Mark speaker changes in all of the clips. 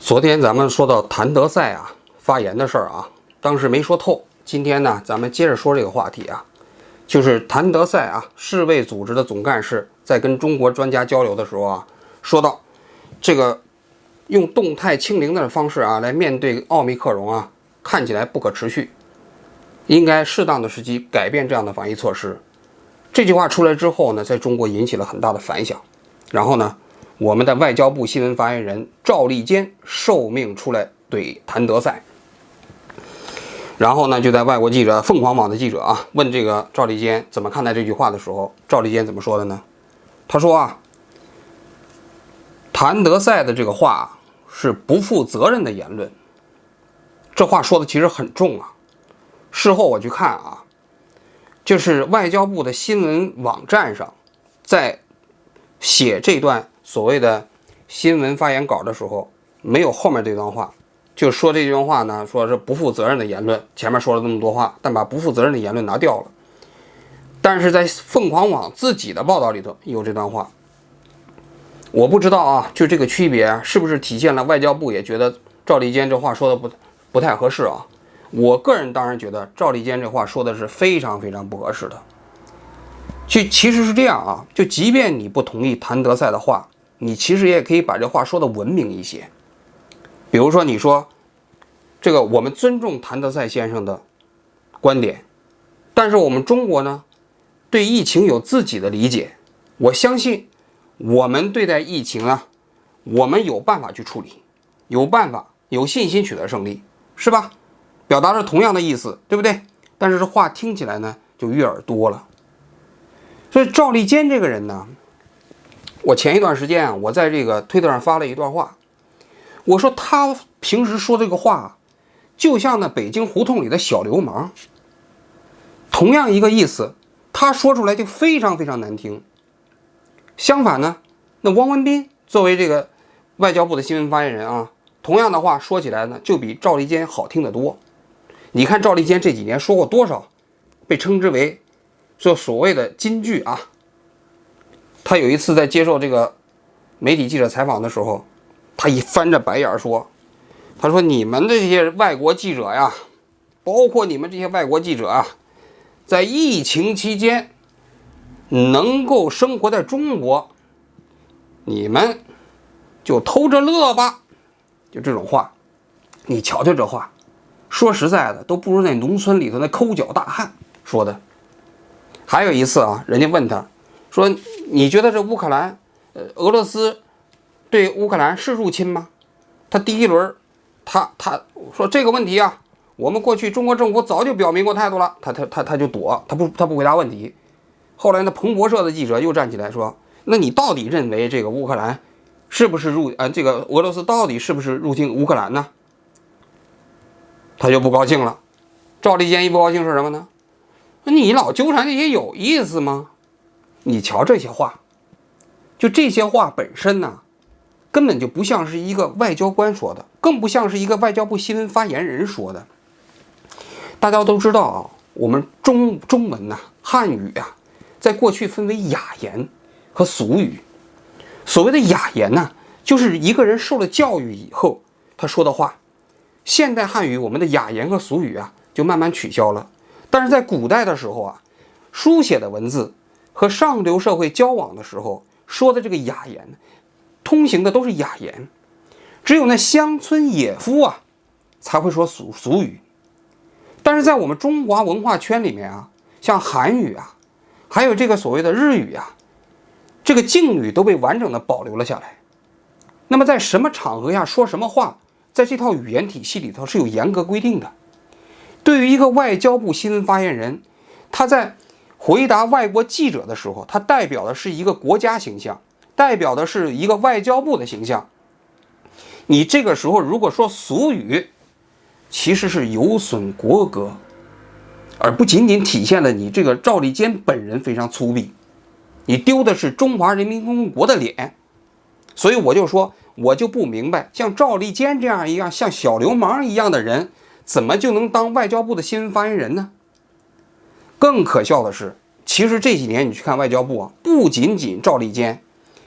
Speaker 1: 昨天咱们说到谭德赛发言的事儿当时没说透。今天呢，咱们接着说这个话题就是谭德赛世卫组织的总干事在跟中国专家交流的时候说到这个用动态清零的方式来面对奥密克戎看起来不可持续，应该适当的时机改变这样的防疫措施。这句话出来之后呢，在中国引起了很大的反响。然后呢，我们的外交部新闻发言人赵立坚受命出来怼谭德赛。然后呢，就在外国记者凤凰网的记者问这个赵立坚怎么看待这句话的时候，赵立坚怎么说的呢？他说谭德赛的这个话是不负责任的言论。这话说的其实很重事后我去看就是外交部的新闻网站上，在写这段所谓的新闻发言稿的时候，没有后面这段话，就说这段话呢，说是不负责任的言论。前面说了这么多话，但把不负责任的言论拿掉了。但是在凤凰网自己的报道里头有这段话。我不知道就这个区别是不是体现了外交部也觉得赵立坚这话说的不太合适我个人当然觉得赵立坚这话说的是非常非常不合适的。其实是这样就即便你不同意谭德赛的话，你其实也可以把这话说的文明一些。比如说你说这个我们尊重谭德赛先生的观点，但是我们中国呢对疫情有自己的理解，我相信我们对待疫情我们有办法去处理，有办法有信心取得胜利，是吧？表达着同样的意思，对不对？但是这话听起来呢就悦耳多了。所以赵立坚这个人呢，我前一段时间我在这个推特上发了一段话，我说他平时说这个话就像那北京胡同里的小流氓，同样一个意思，他说出来就非常非常难听。相反呢，那汪文斌作为这个外交部的新闻发言人同样的话说起来呢，就比赵立坚好听得多。你看赵立坚这几年说过多少被称之为所谓的金句他有一次在接受这个媒体记者采访的时候，他一翻着白眼说，他说你们这些外国记者包括你们这些外国记者在疫情期间能够生活在中国，你们就偷着乐吧。就这种话，你瞧瞧这话，说实在的都不如那农村里头那抠脚大汉说的。还有一次人家问他说，你觉得这乌克兰俄罗斯对乌克兰是入侵吗？他第一轮他说这个问题我们过去中国政府早就表明过态度了，他就躲，他不回答问题。后来呢，彭博社的记者又站起来说，那你到底认为这个乌克兰是不是这个俄罗斯到底是不是入侵乌克兰呢？他就不高兴了。赵立坚一不高兴是什么呢？你老纠缠这些有意思吗？你瞧这些话，就这些话本身根本就不像是一个外交官说的，更不像是一个外交部新闻发言人说的。大家都知道我们中文汉语在过去分为雅言和俗语。所谓的雅言就是一个人受了教育以后他说的话。现代汉语我们的雅言和俗语就慢慢取消了。但是在古代的时候书写的文字和上流社会交往的时候说的这个雅言，通行的都是雅言。只有那乡村野夫才会说俗语。但是在我们中华文化圈里面像韩语还有这个所谓的日语这个敬语都被完整的保留了下来。那么在什么场合下说什么话，在这套语言体系里头是有严格规定的。对于一个外交部新闻发言人，他在回答外国记者的时候，他代表的是一个国家形象，代表的是一个外交部的形象。你这个时候如果说俗语，其实是有损国格，而不仅仅体现了你这个赵立坚本人非常粗鄙，你丢的是中华人民共和国的脸。所以我就说，我就不明白，像赵立坚这样像小流氓一样的人，怎么就能当外交部的新闻发言人呢？更可笑的是，其实这几年你去看外交部不仅仅赵立坚，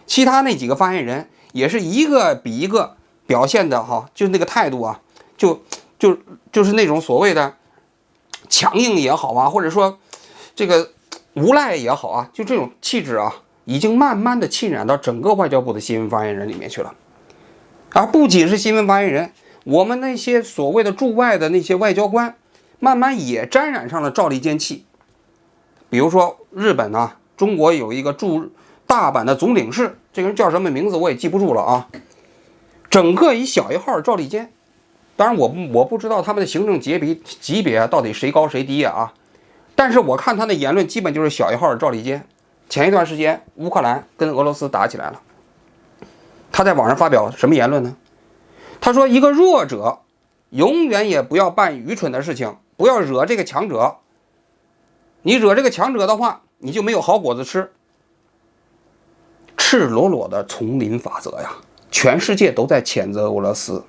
Speaker 1: 其他那几个发言人也是一个比一个表现的就是那个态度啊，就是那种所谓的强硬也好啊，或者说这个无赖也好啊，就这种气质啊，已经慢慢的浸染到整个外交部的新闻发言人里面去了。而不仅是新闻发言人，我们那些所谓的驻外的那些外交官，慢慢也沾染上了赵立坚气。比如说日本啊，中国有一个驻大阪的总领事，这个人叫什么名字我也记不住了啊，整个以小一号赵立坚。当然我不知道他们的行政级别到底谁高谁低啊，但是我看他的言论基本就是小一号赵立坚。前一段时间乌克兰跟俄罗斯打起来了，他在网上发表什么言论呢？他说一个弱者永远也不要办愚蠢的事情，不要惹这个强者，你惹这个强者的话，你就没有好果子吃。赤裸裸的丛林法则呀，全世界都在谴责俄罗斯，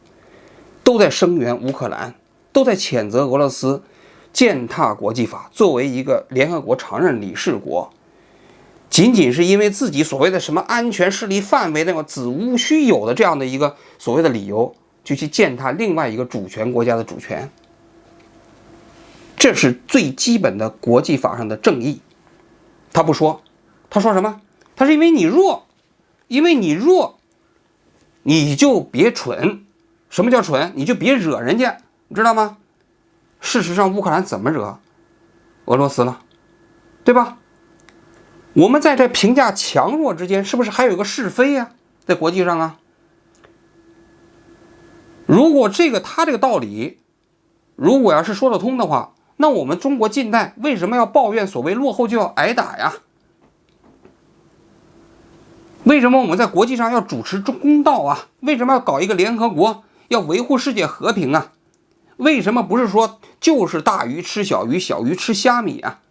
Speaker 1: 都在声援乌克兰，都在谴责俄罗斯践踏国际法，作为一个联合国常任理事国，仅仅是因为自己所谓的什么安全势力范围那个子无虚有的这样的一个所谓的理由，就去践踏另外一个主权国家的主权。这是最基本的国际法上的正义。他不说，他说什么？他是因为你弱，因为你弱，你就别蠢。什么叫蠢？你就别惹人家，你知道吗？事实上乌克兰怎么惹俄罗斯了，对吧？我们在这评价强弱之间，是不是还有一个是非呀？在国际上啊，如果他这个道理如果要是说得通的话，那我们中国近代为什么要抱怨所谓落后就要挨打呀？为什么我们在国际上要主持公道啊？为什么要搞一个联合国，要维护世界和平啊？为什么不是说就是大鱼吃小鱼，小鱼吃虾米啊？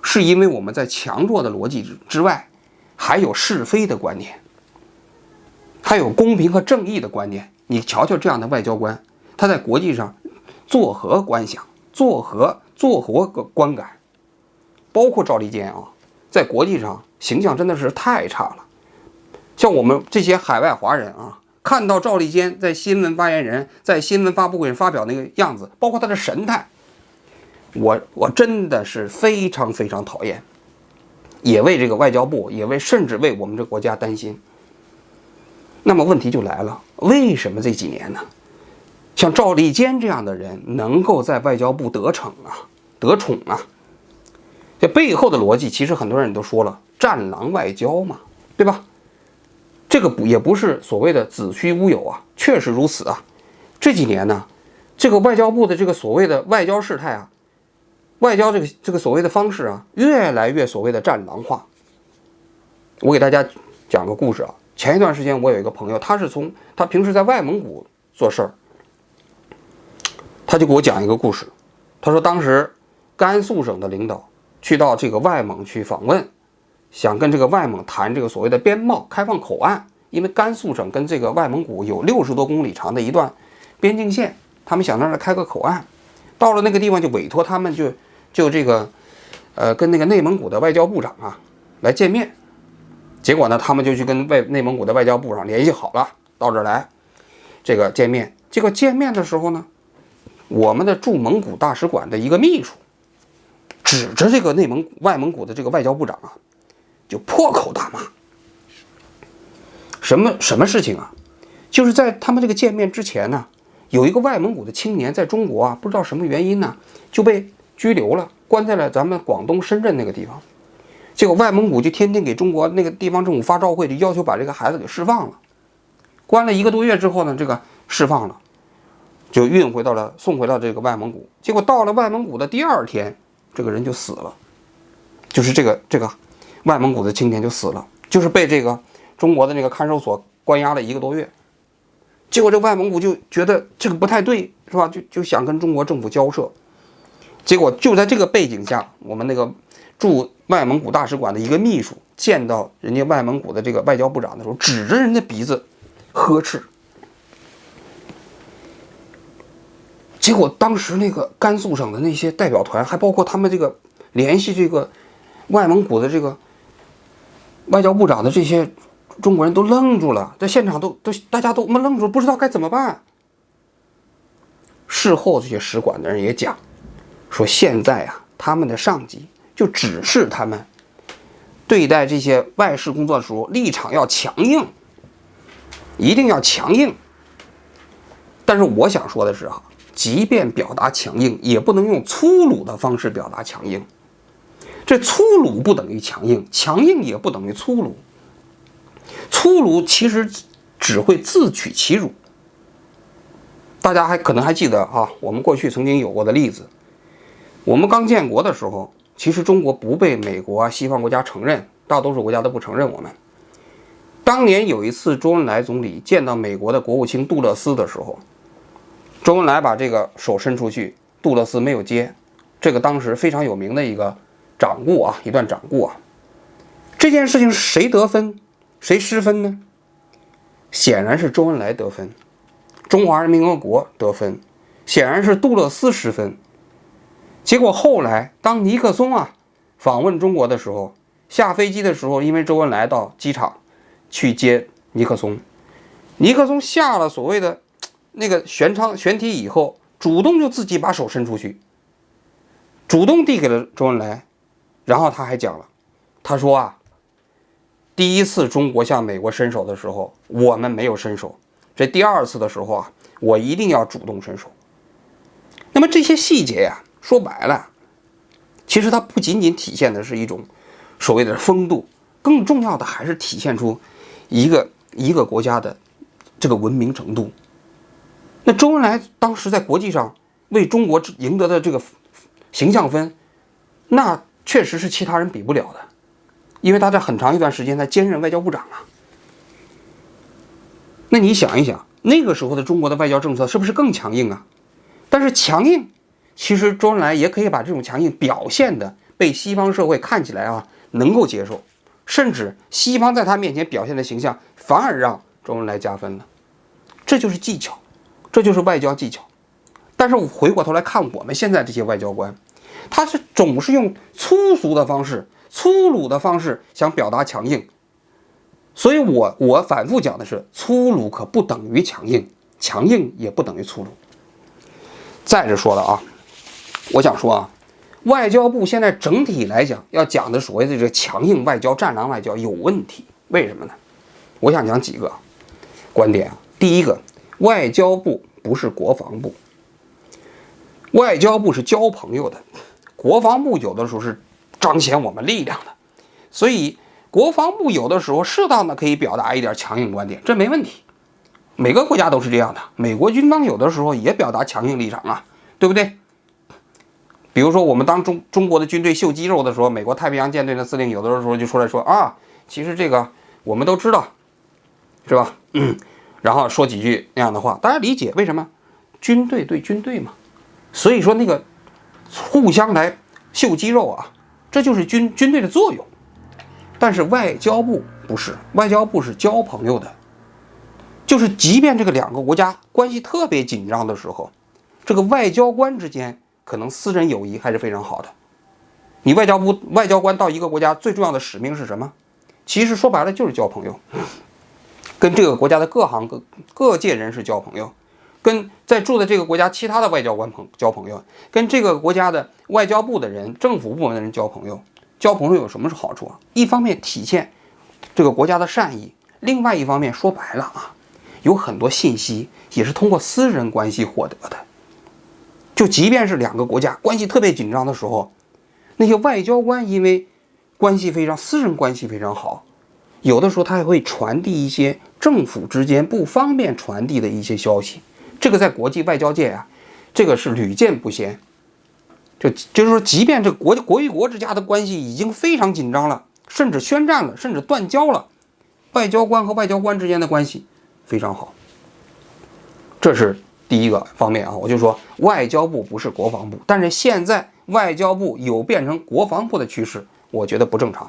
Speaker 1: 是因为我们在强弱的逻辑之外，还有是非的观念，还有公平和正义的观念。你瞧瞧这样的外交官，他在国际上作何观想，作何观感？包括赵立坚啊，在国际上形象真的是太差了。像我们这些海外华人啊，看到赵立坚在新闻发言人在新闻发布会上发表那个样子，包括他的神态，我真的是非常非常讨厌，也为这个外交部，甚至为我们这个国家担心。那么问题就来了，为什么这几年呢，像赵立坚这样的人能够在外交部得宠啊？这背后的逻辑其实很多人都说了，战狼外交嘛，对吧？这个也不是所谓的子虚乌有啊，确实如此啊。这几年呢，这个外交部的这个所谓的外交事态啊，外交这个所谓的方式啊，越来越所谓的战狼化。我给大家讲个故事啊。前一段时间我有一个朋友，他平时在外蒙古做事儿，他就给我讲一个故事。他说当时甘肃省的领导去到这个外蒙去访问，想跟这个外蒙谈这个所谓的边贸开放口岸，因为甘肃省跟这个外蒙古有60多公里长的一段边境线，他们想让他开个口岸。到了那个地方就委托他们就这个跟那个内蒙古的外交部长啊来见面。结果呢，他们就去跟内蒙古的外交部长联系好了，到这儿来这个见面。结果见面的时候呢，我们的驻蒙古大使馆的一个秘书指着这个外蒙古的这个外交部长啊，就破口大骂。什么事情啊？就是在他们这个见面之前呢，有一个外蒙古的青年在中国啊，不知道什么原因呢，就被拘留了，关在了咱们广东深圳那个地方。结果外蒙古就天天给中国那个地方政府发照会，就要求把这个孩子给释放了。关了1个多月之后呢，这个释放了，就送回到这个外蒙古。结果到了外蒙古的第2天，这个人就死了，就是这个外蒙古的青年就死了，就是被这个中国的那个看守所关押了1个多月。结果这外蒙古就觉得这个不太对，是吧？就想跟中国政府交涉。结果就在这个背景下，我们那个驻外蒙古大使馆的一个秘书见到人家外蒙古的这个外交部长的时候，指着人家鼻子呵斥。结果当时那个甘肃省的那些代表团，还包括他们这个联系这个外蒙古的这个外交部长的这些中国人都愣住了，在现场大家都愣住，不知道该怎么办。事后这些使馆的人也讲，说现在啊，他们的上级就指示他们对待这些外事工作的时候立场要强硬，一定要强硬。但是我想说的是啊，即便表达强硬，也不能用粗鲁的方式表达强硬。这粗鲁不等于强硬，强硬也不等于粗鲁。粗鲁其实只会自取其辱。大家可能还记得啊，我们过去曾经有过的例子。我们刚建国的时候，其实中国不被美国西方国家承认，大多数国家都不承认我们。当年有一次周恩来总理见到美国的国务卿杜勒斯的时候，周恩来把这个手伸出去，杜勒斯没有接。这个当时非常有名的一个掌故啊，一段掌故啊。这件事情是谁得分，谁失分呢？显然是周恩来得分，中华人民共和国得分，显然是杜勒斯失分。结果后来当尼克松啊访问中国的时候，下飞机的时候，因为周恩来到机场去接尼克松，尼克松下了所谓的那个舷梯以后，主动就自己把手伸出去，主动递给了周恩来。然后他还讲了，他说啊，第一次中国向美国伸手的时候，我们没有伸手，这第二次的时候啊，我一定要主动伸手。那么这些细节呀，说白了，其实它不仅仅体现的是一种所谓的风度，更重要的还是体现出一个国家的这个文明程度。那周恩来当时在国际上为中国赢得的这个形象分，那确实是其他人比不了的，因为他在很长一段时间他兼任外交部长啊。那你想一想，那个时候的中国的外交政策是不是更强硬啊？但是强硬，其实周恩来也可以把这种强硬表现的被西方社会看起来啊能够接受，甚至西方在他面前表现的形象反而让周恩来加分了。这就是技巧，这就是外交技巧。但是回过头来看我们现在这些外交官，他是总是用粗俗的方式、粗鲁的方式想表达强硬。所以我反复讲的是，粗鲁可不等于强硬，强硬也不等于粗鲁。再者说了啊，我想说啊，外交部现在整体来讲要讲的所谓的这个强硬外交、战狼外交有问题，为什么呢？我想讲几个观点啊。第一个，外交部不是国防部，外交部是交朋友的，国防部有的时候是彰显我们力量的，所以国防部有的时候适当的可以表达一点强硬观点，这没问题。每个国家都是这样的，美国军方有的时候也表达强硬立场啊，对不对？比如说我们当中国的军队秀肌肉的时候，美国太平洋舰队的司令有的时候就出来说啊，其实这个我们都知道，是吧？然后说几句那样的话，大家理解为什么？军队对军队嘛，所以说那个互相来秀肌肉啊，这就是军队的作用。但是外交部不是，外交部是交朋友的，就是即便这个两个国家关系特别紧张的时候，这个外交官之间可能私人友谊还是非常好的。你外交官到一个国家最重要的使命是什么？其实说白了就是交朋友，跟这个国家的各界人士交朋友，跟在住的这个国家其他的外交官交朋友，跟这个国家的外交部的人、政府部门的人交朋友。交朋友有什么是好处啊？一方面体现这个国家的善意，另外一方面说白了啊，有很多信息也是通过私人关系获得的。就即便是两个国家关系特别紧张的时候，那些外交官因为私人关系非常好，有的时候他还会传递一些政府之间不方便传递的一些消息。这个在国际外交界啊，这个是屡见不鲜。就是说，即便这国与国之间的关系已经非常紧张了，甚至宣战了，甚至断交了，外交官和外交官之间的关系非常好。这是第一个方面啊，我就说外交部不是国防部，但是现在外交部有变成国防部的趋势，我觉得不正常。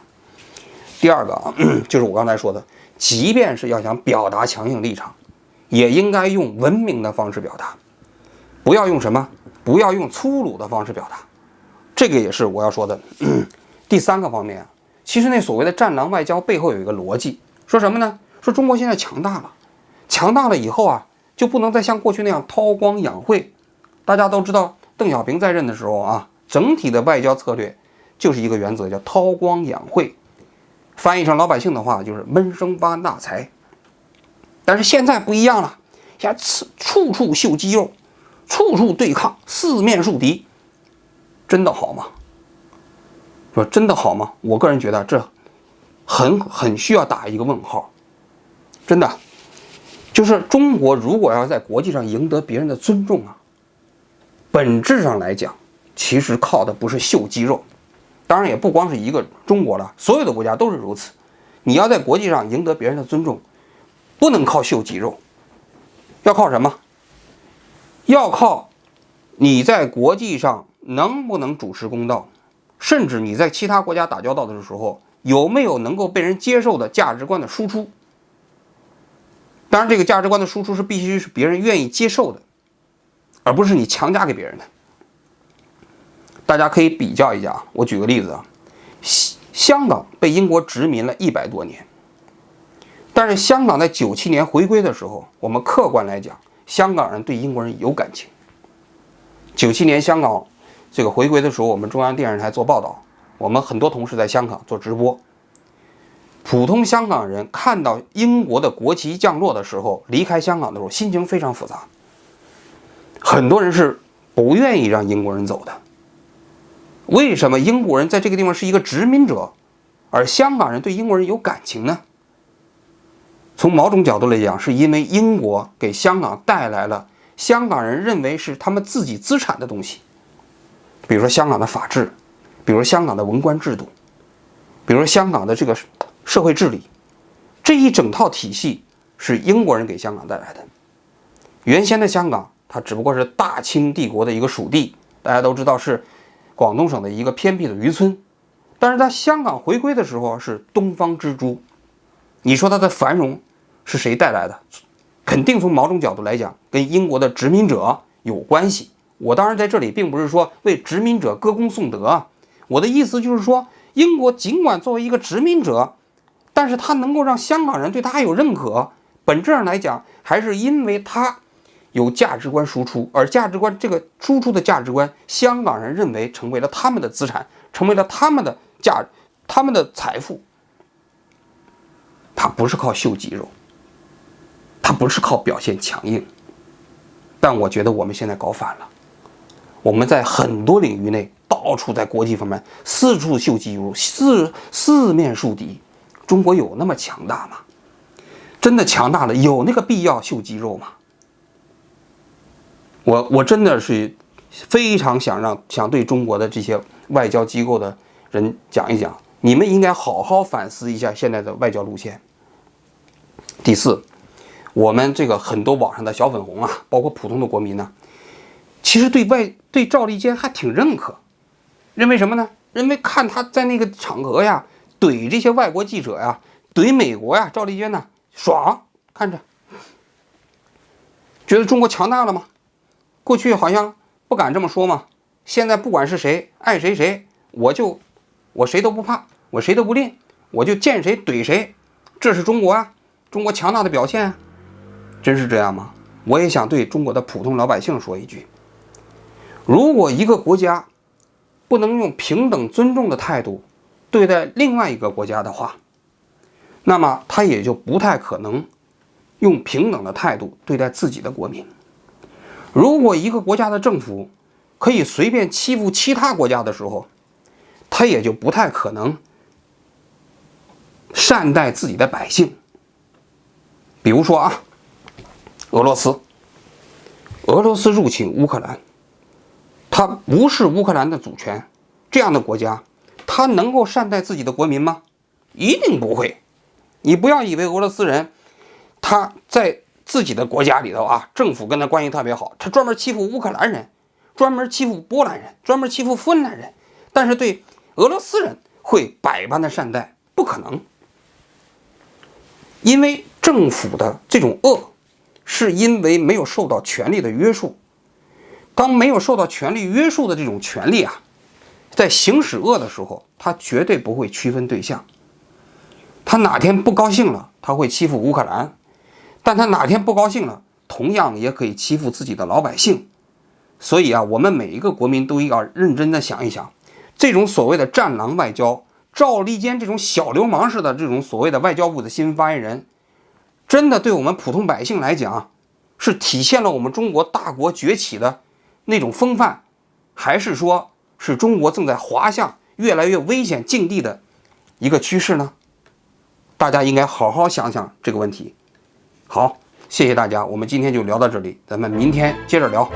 Speaker 1: 第二个啊，就是我刚才说的，即便是要想表达强硬立场，也应该用文明的方式表达，不要用什么？不要用粗鲁的方式表达，这个也是我要说的。第三个方面啊，其实那所谓的战狼外交背后有一个逻辑，说什么呢？说中国现在强大了，强大了以后啊，就不能再像过去那样韬光养晦。大家都知道，邓小平在任的时候啊，整体的外交策略就是一个原则，叫韬光养晦。翻译成老百姓的话，就是闷声发大财。但是现在不一样了，现在处处秀肌肉，处处对抗，四面树敌，真的好吗？说真的好吗？我个人觉得这很需要打一个问号。真的，就是中国如果要在国际上赢得别人的尊重啊，本质上来讲，其实靠的不是秀肌肉。当然也不光是一个中国了，所有的国家都是如此。你要在国际上赢得别人的尊重，不能靠秀肌肉，要靠什么？要靠你在国际上能不能主持公道，甚至你在其他国家打交道的时候，有没有能够被人接受的价值观的输出。当然这个价值观的输出是必须是别人愿意接受的，而不是你强加给别人的。大家可以比较一下啊，我举个例子啊，香港被英国殖民了100多年，但是香港在97年回归的时候，我们客观来讲，香港人对英国人有感情。97年香港这个回归的时候，我们中央电视台做报道，我们很多同事在香港做直播。普通香港人看到英国的国旗降落的时候，离开香港的时候，心情非常复杂。很多人是不愿意让英国人走的。为什么英国人在这个地方是一个殖民者，而香港人对英国人有感情呢？从某种角度来讲，是因为英国给香港带来了香港人认为是他们自己资产的东西，比如说香港的法治，比如说香港的文官制度，比如说香港的这个社会治理，这一整套体系是英国人给香港带来的。原先的香港它只不过是大清帝国的一个属地，大家都知道是广东省的一个偏僻的渔村，但是在香港回归的时候是东方之珠。你说它的繁荣是谁带来的？肯定从某种角度来讲跟英国的殖民者有关系。我当然在这里并不是说为殖民者歌功颂德啊，我的意思就是说，英国尽管作为一个殖民者，但是他能够让香港人对他有认可，本质上来讲还是因为他有价值观输出，而价值观这个输出的价值观，香港人认为成为了他们的资产，成为了他们的他们的财富。他不是靠秀肌肉，他不是靠表现强硬。但我觉得我们现在搞反了，我们在很多领域内到处在国际方面四处秀肌肉，四面树敌。中国有那么强大吗？真的强大了，有那个必要秀肌肉吗？我真的是非常想对中国的这些外交机构的人讲一讲，你们应该好好反思一下现在的外交路线。第四，我们这个很多网上的小粉红啊，包括普通的国民呢，其实对赵立坚还挺认可，认为什么呢？认为看他在那个场合呀，怼这些外国记者呀，怼美国呀，赵立坚呢爽，看着觉得中国强大了吗？过去好像不敢这么说嘛，现在不管是谁爱谁谁，我谁都不怕，我谁都不吝，我就见谁怼谁，这是中国啊，中国强大的表现啊。真是这样吗？我也想对中国的普通老百姓说一句，如果一个国家不能用平等尊重的态度对待另外一个国家的话，那么他也就不太可能用平等的态度对待自己的国民。如果一个国家的政府可以随便欺负其他国家的时候，他也就不太可能善待自己的百姓。比如说啊，俄罗斯入侵乌克兰，他无视乌克兰的主权，这样的国家他能够善待自己的国民吗？一定不会。你不要以为俄罗斯人他在自己的国家里头啊，政府跟他关系特别好，他专门欺负乌克兰人，专门欺负波兰人，专门欺负芬兰人，但是对俄罗斯人会百般的善待，不可能。因为政府的这种恶是因为没有受到权力的约束，当没有受到权力约束的这种权力啊，在行使恶的时候，他绝对不会区分对象。他哪天不高兴了，他会欺负乌克兰，但他哪天不高兴了，同样也可以欺负自己的老百姓。所以啊，我们每一个国民都要认真的想一想，这种所谓的战狼外交，赵立坚这种小流氓式的这种所谓的外交部的新闻发言人，真的对我们普通百姓来讲，是体现了我们中国大国崛起的那种风范，还是说是中国正在滑向越来越危险境地的一个趋势呢？大家应该好好想想这个问题。好，谢谢大家，我们今天就聊到这里，咱们明天接着聊。